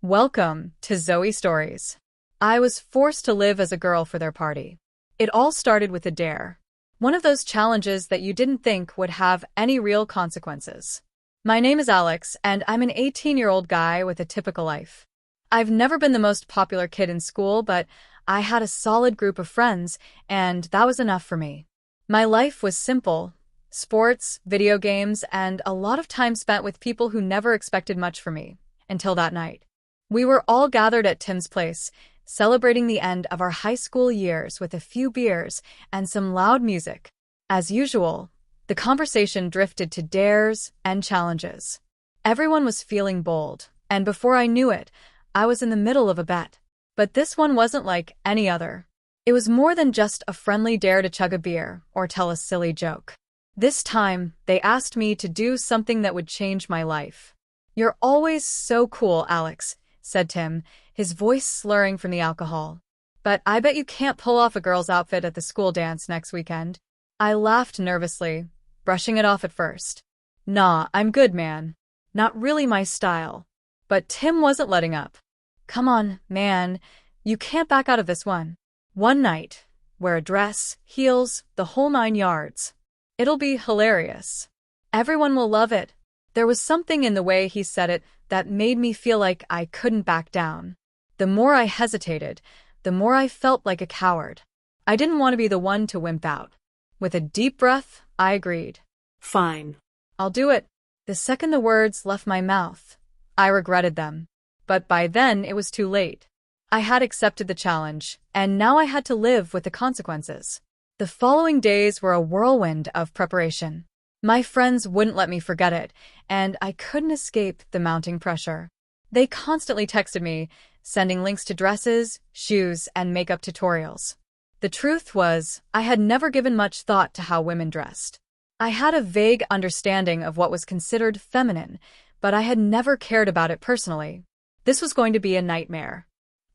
Welcome to Zoe Stories. I was forced to live as a girl for their party. It all started with a dare. One of those challenges that you didn't think would have any real consequences. My name is Alex, and I'm an 18-year-old guy with a typical life. I've never been the most popular kid in school, but I had a solid group of friends, and that was enough for me. My life was simple: sports, video games, and a lot of time spent with people who never expected much from me, until that night. We were all gathered at Tim's place, celebrating the end of our high school years with a few beers and some loud music. As usual, the conversation drifted to dares and challenges. Everyone was feeling bold, and before I knew it, I was in the middle of a bet. But this one wasn't like any other. It was more than just a friendly dare to chug a beer or tell a silly joke. This time, they asked me to do something that would change my life. "You're always so cool, Alex," said Tim, his voice slurring from the alcohol. "But I bet you can't pull off a girl's outfit at the school dance next weekend." I laughed nervously, brushing it off at first. "Nah, I'm good, man. Not really my style." But Tim wasn't letting up. "Come on, man. You can't back out of this one. One night, wear a dress, heels, the whole 9 yards. It'll be hilarious. Everyone will love it." There was something in the way he said it that made me feel like I couldn't back down. The more I hesitated, the more I felt like a coward. I didn't want to be the one to wimp out. With a deep breath, I agreed. "Fine. "I'll do it." The second the words left my mouth, I regretted them. But by then, it was too late. I had accepted the challenge, and now I had to live with the consequences. The following days were a whirlwind of preparation. My friends wouldn't let me forget it, and I couldn't escape the mounting pressure. They constantly texted me, sending links to dresses, shoes, and makeup tutorials. The truth was, I had never given much thought to how women dressed. I had a vague understanding of what was considered feminine, but I had never cared about it personally. This was going to be a nightmare.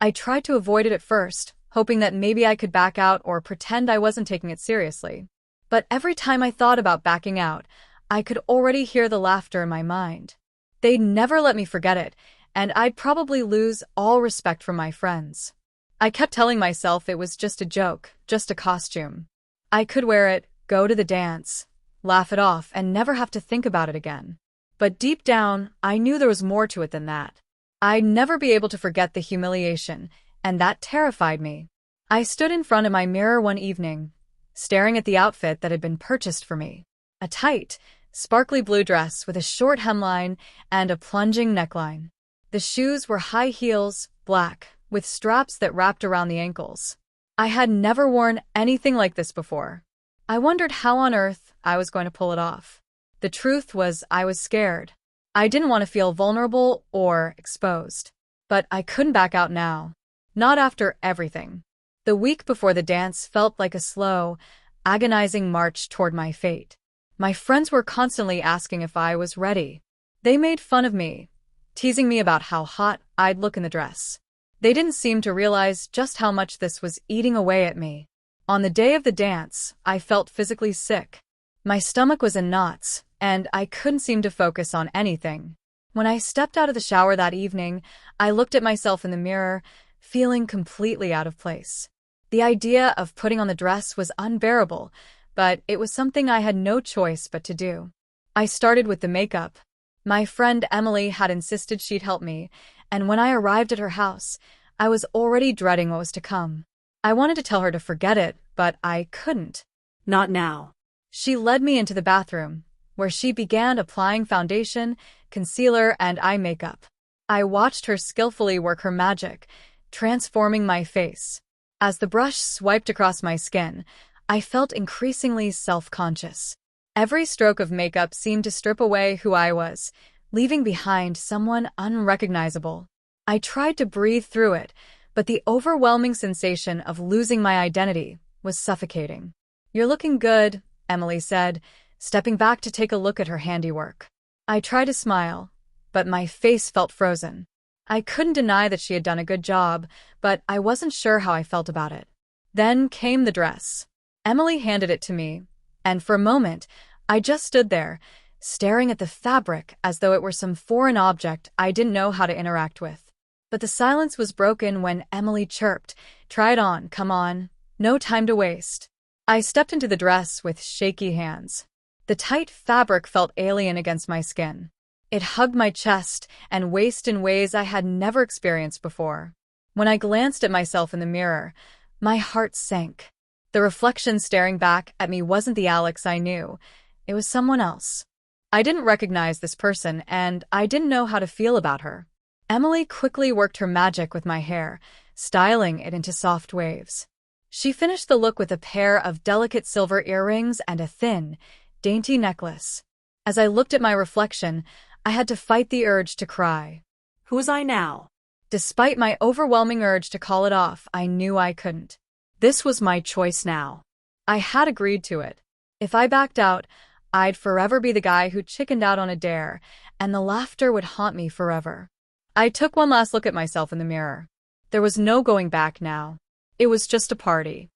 I tried to avoid it at first, hoping that maybe I could back out or pretend I wasn't taking it seriously. But every time I thought about backing out, I could already hear the laughter in my mind. They'd never let me forget it, and I'd probably lose all respect from my friends. I kept telling myself it was just a joke, just a costume. I could wear it, go to the dance, laugh it off, and never have to think about it again. But deep down, I knew there was more to it than that. I'd never be able to forget the humiliation, and that terrified me. I stood in front of my mirror one evening, staring at the outfit that had been purchased for me. A tight, sparkly blue dress with a short hemline and a plunging neckline. The shoes were high heels, black, with straps that wrapped around the ankles. I had never worn anything like this before. I wondered how on earth I was going to pull it off. The truth was, I was scared. I didn't want to feel vulnerable or exposed. But I couldn't back out now. Not after everything. The week before the dance felt like a slow, agonizing march toward my fate. My friends were constantly asking if I was ready. They made fun of me, teasing me about how hot I'd look in the dress. They didn't seem to realize just how much this was eating away at me. On the day of the dance, I felt physically sick. My stomach was in knots, and I couldn't seem to focus on anything. When I stepped out of the shower that evening, I looked at myself in the mirror, feeling completely out of place. The idea of putting on the dress was unbearable, but it was something I had no choice but to do. I started with the makeup. My friend Emily had insisted she'd help me, and when I arrived at her house, I was already dreading what was to come. I wanted to tell her to forget it, but I couldn't. Not now. She led me into the bathroom, where she began applying foundation, concealer, and eye makeup. I watched her skillfully work her magic, transforming my face. As the brush swiped across my skin, I felt increasingly self-conscious. Every stroke of makeup seemed to strip away who I was, leaving behind someone unrecognizable. I tried to breathe through it, but the overwhelming sensation of losing my identity was suffocating. "You're looking good," Emily said, stepping back to take a look at her handiwork. I tried to smile, but my face felt frozen. I couldn't deny that she had done a good job, but I wasn't sure how I felt about it. Then came the dress. Emily handed it to me, and for a moment, I just stood there, staring at the fabric as though it were some foreign object I didn't know how to interact with. But the silence was broken when Emily chirped, "Try it on, come on. No time to waste." I stepped into the dress with shaky hands. The tight fabric felt alien against my skin. It hugged my chest and waist in ways I had never experienced before. When I glanced at myself in the mirror, my heart sank. The reflection staring back at me wasn't the Alex I knew. It was someone else. I didn't recognize this person, and I didn't know how to feel about her. Emily quickly worked her magic with my hair, styling it into soft waves. She finished the look with a pair of delicate silver earrings and a thin, dainty necklace. As I looked at my reflection, I had to fight the urge to cry. Who was I now? Despite my overwhelming urge to call it off, I knew I couldn't. This was my choice now. I had agreed to it. If I backed out, I'd forever be the guy who chickened out on a dare, and the laughter would haunt me forever. I took one last look at myself in the mirror. There was no going back now. It was just a party.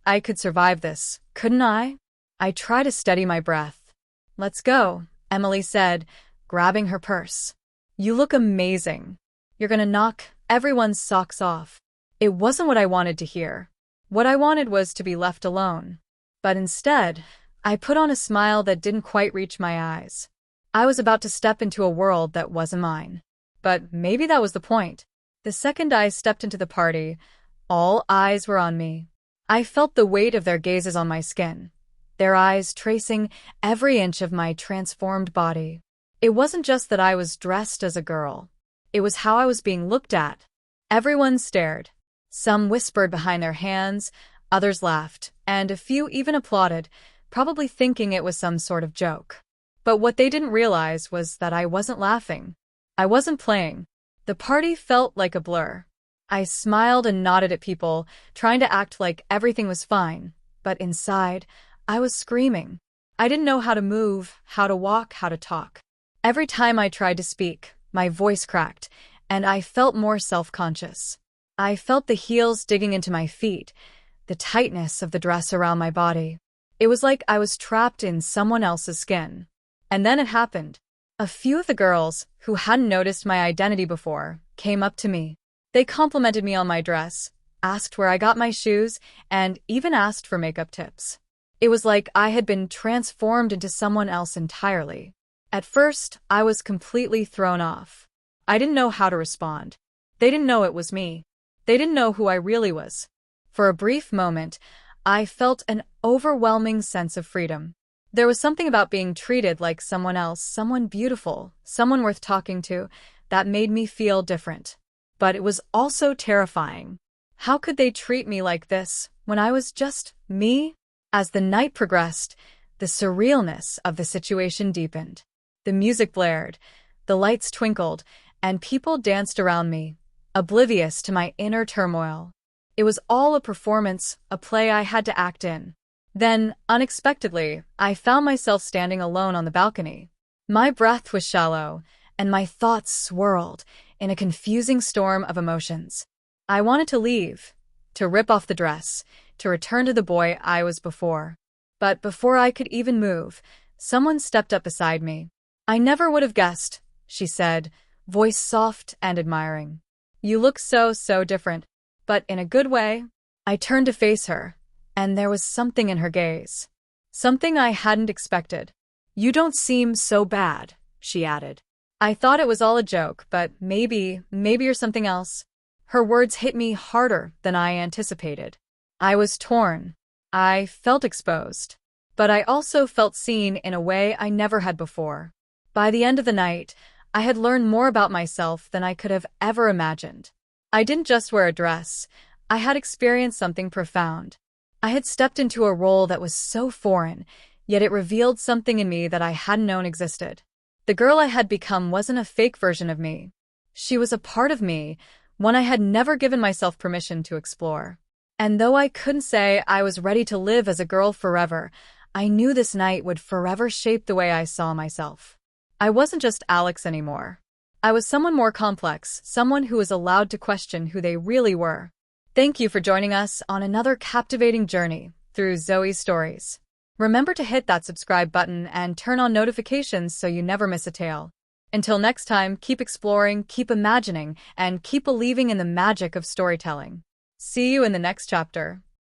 I could survive this, couldn't I? I tried to steady my breath. "Let's go," Emily said, grabbing her purse. "You look amazing. You're gonna knock everyone's socks off." It wasn't what I wanted to hear. What I wanted was to be left alone. But instead, I put on a smile that didn't quite reach my eyes. I was about to step into a world that wasn't mine. But maybe that was the point. The second I stepped into the party, all eyes were on me. I felt the weight of their gazes on my skin, their eyes tracing every inch of my transformed body. It wasn't just that I was dressed as a girl. It was how I was being looked at. Everyone stared. Some whispered behind their hands, others laughed, and a few even applauded, probably thinking it was some sort of joke. But what they didn't realize was that I wasn't laughing. I wasn't playing. The party felt like a blur. I smiled and nodded at people, trying to act like everything was fine, but inside, I was screaming. I didn't know how to move, how to walk, how to talk. Every time I tried to speak, my voice cracked, and I felt more self-conscious. I felt the heels digging into my feet, the tightness of the dress around my body. It was like I was trapped in someone else's skin. And then it happened. A few of the girls, who hadn't noticed my identity before, came up to me. They complimented me on my dress, asked where I got my shoes, and even asked for makeup tips. It was like I had been transformed into someone else entirely. At first, I was completely thrown off. I didn't know how to respond. They didn't know it was me. They didn't know who I really was. For a brief moment, I felt an overwhelming sense of freedom. There was something about being treated like someone else, someone beautiful, someone worth talking to, that made me feel different. But it was also terrifying. How could they treat me like this when I was just me? As the night progressed, the surrealness of the situation deepened. The music blared, the lights twinkled, and people danced around me, oblivious to my inner turmoil. It was all a performance, a play I had to act in. Then, unexpectedly, I found myself standing alone on the balcony. My breath was shallow, and my thoughts swirled in a confusing storm of emotions. I wanted to leave, to rip off the dress, to return to the boy I was before. But before I could even move, someone stepped up beside me. "I never would have guessed," she said, voice soft and admiring. "You look so different, but in a good way." I turned to face her, and there was something in her gaze. Something I hadn't expected. "You don't seem so bad," she added. I thought it was all a joke, but maybe you're something else. Her words hit me harder than I anticipated. I was torn. I felt exposed. But I also felt seen in a way I never had before. By the end of the night, I had learned more about myself than I could have ever imagined. I didn't just wear a dress. I had experienced something profound. I had stepped into a role that was so foreign, yet it revealed something in me that I hadn't known existed. The girl I had become wasn't a fake version of me. She was a part of me, one I had never given myself permission to explore. And though I couldn't say I was ready to live as a girl forever, I knew this night would forever shape the way I saw myself. I wasn't just Alex anymore. I was someone more complex, someone who was allowed to question who they really were. Thank you for joining us on another captivating journey through Zoe's stories. Remember to hit that subscribe button and turn on notifications so you never miss a tale. Until next time, keep exploring, keep imagining, and keep believing in the magic of storytelling. See you in the next chapter.